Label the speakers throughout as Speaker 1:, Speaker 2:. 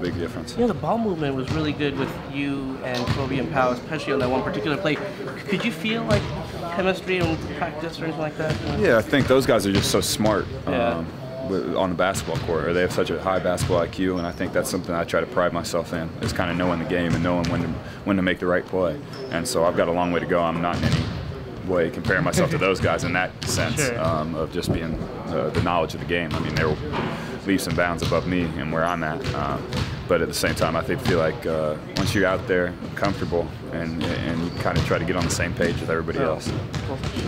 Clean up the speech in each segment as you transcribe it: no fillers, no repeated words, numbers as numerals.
Speaker 1: big difference.
Speaker 2: The ball movement was really good with you and Kobe and Powell, especially on that one particular play. Could you feel like chemistry in practice or anything like that?
Speaker 1: Yeah, I think those guys are just so smart.
Speaker 2: Yeah.
Speaker 1: On the basketball court, or they have such a high basketball IQ, and I think that's something I try to pride myself in, is kind of knowing the game and knowing when to make the right play. And so I've got a long way to go. I'm not in any way comparing myself to those guys in that sense.
Speaker 2: Sure.
Speaker 1: Of just being the knowledge of the game. I mean, they're leaps and bounds above me and where I'm at. But at the same time, I feel like once you're out there comfortable and you kind of try to get on the same page with everybody else.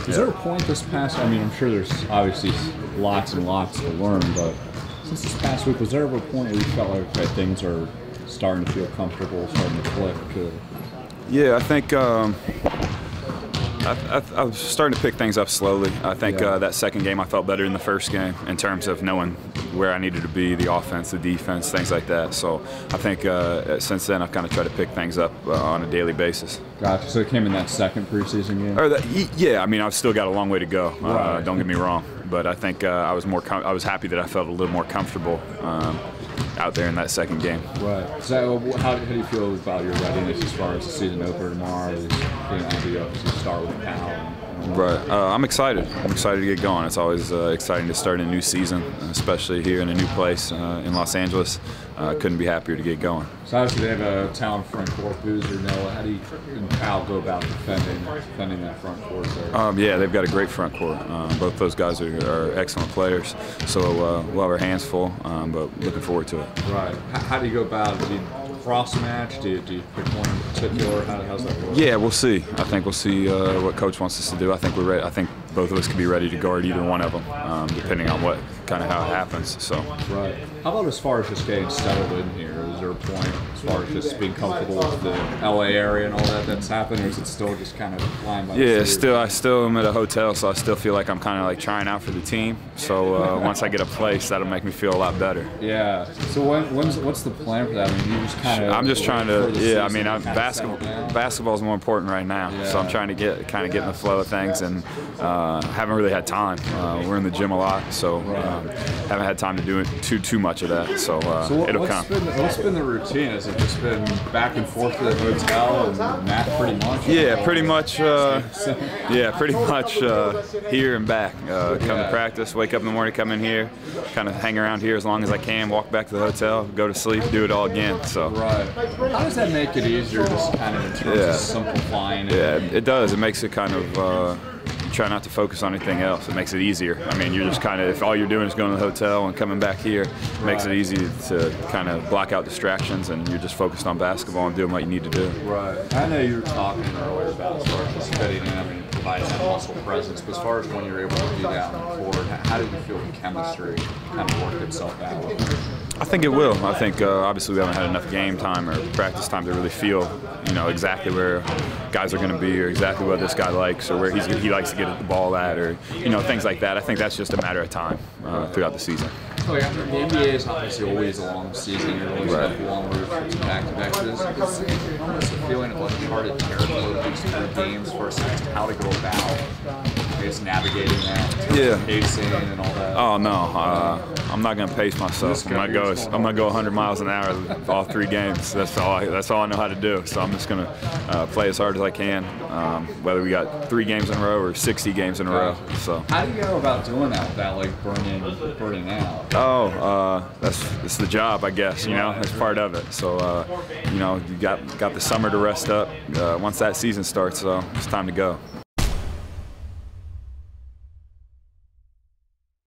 Speaker 3: Is there a point this past, I mean, I'm sure there's obviously lots and lots to learn, but since this past week, was there ever a point where you felt like, okay, things are starting to feel comfortable, starting to click?
Speaker 1: Yeah, I think I was starting to pick things up slowly. I think that second game I felt better than the first game in terms of knowing where I needed to be, the offense, the defense, things like that. So I think since then I've kind of tried to pick things up on a daily basis.
Speaker 3: Gotcha. So it came in that second preseason game?
Speaker 1: Yeah, I mean, I've still got a long way to go.
Speaker 3: Right.
Speaker 1: Don't get me wrong, but I think I was happy that I felt a little more comfortable out there in that second game.
Speaker 3: Right. So how do you feel about your readiness as far as the season opener tomorrow? To start with Powell.
Speaker 1: Right. I'm excited. I'm excited to get going. It's always exciting to start a new season, especially here in a new place in Los Angeles. Couldn't be happier to get going.
Speaker 3: So obviously they have a talent front court. Boozer, Noah. How do you and Powell go about defending that front court there?
Speaker 1: Yeah, they've got a great front court. Both those guys are excellent players. So we'll have our hands full, but looking forward to it.
Speaker 3: Right. How do you go about it? Do you cross match? Do you pick one in particular? How's that work?
Speaker 1: Yeah, we'll see. I think we'll see what Coach wants us to do. I think we're ready. I think both of us could be ready to guard either one of them, depending on what how it happens. So.
Speaker 3: Right. How about as far as just getting settled in here? Is there a point as far as just being comfortable with the LA area and all that's happening, or is it still just kind of flying by?
Speaker 1: Yeah, I still am at a hotel, so I still feel like I'm kind of like trying out for the team. So once I get a place, that'll make me feel a lot better.
Speaker 3: Yeah. So what's the plan for that? I mean, you just kind of.
Speaker 1: I'm just trying to. Yeah, I mean, basketball is more important right now, so I'm trying to get in the flow of things, and haven't really had time. We're in the gym a lot, so haven't had time to do too much of that. So it'll come.
Speaker 3: What's been the routine? Has it just been back and forth to the hotel and that pretty much?
Speaker 1: Yeah, pretty much. Pretty much here and back. Come to practice, wake up in the morning, come in here, kind of hang around here as long as I can, walk back to the hotel, go to sleep, do it all again. So.
Speaker 3: Right. How does that make it easier, just kind of in terms of simplifying it?
Speaker 1: Yeah, it does. It makes it kind of. You try not to focus on anything else. It makes it easier. I mean, you're just kind of, if all you're doing is going to the hotel and coming back here, it makes it easy to kind of block out distractions, and you're just focused on basketball and doing what you need to do.
Speaker 3: Right. I know you were talking earlier about as far as just fitting in, I mean, providing that muscle presence, but as far as when you're able to do that on the court, how did you feel the chemistry kind of work itself out?
Speaker 1: I think it will. I think obviously we haven't had enough game time or practice time to really feel, exactly where guys are going to be, or exactly what this guy likes, or where he likes to get the ball at, or things like that. I think that's just a matter of time throughout the season.
Speaker 3: Oh, yeah. The NBA is obviously always a long season. You're always have long road trips and back-to-back. It's almost a feeling of uncharted territory these 3 games versus how to go about navigating that, pacing and all that.
Speaker 1: Oh no, I'm not going to pace myself. I'm going to go 100 miles an hour all 3 games. That's all I know how to do. So I'm just going to play as hard as I can, whether we got 3 games in a row or 60 games in a row. So.
Speaker 3: How do you go about doing that without like burning out?
Speaker 1: Oh, it's the job, I guess. It's part of it. So you got the summer to rest up. Once that season starts, so it's time to go.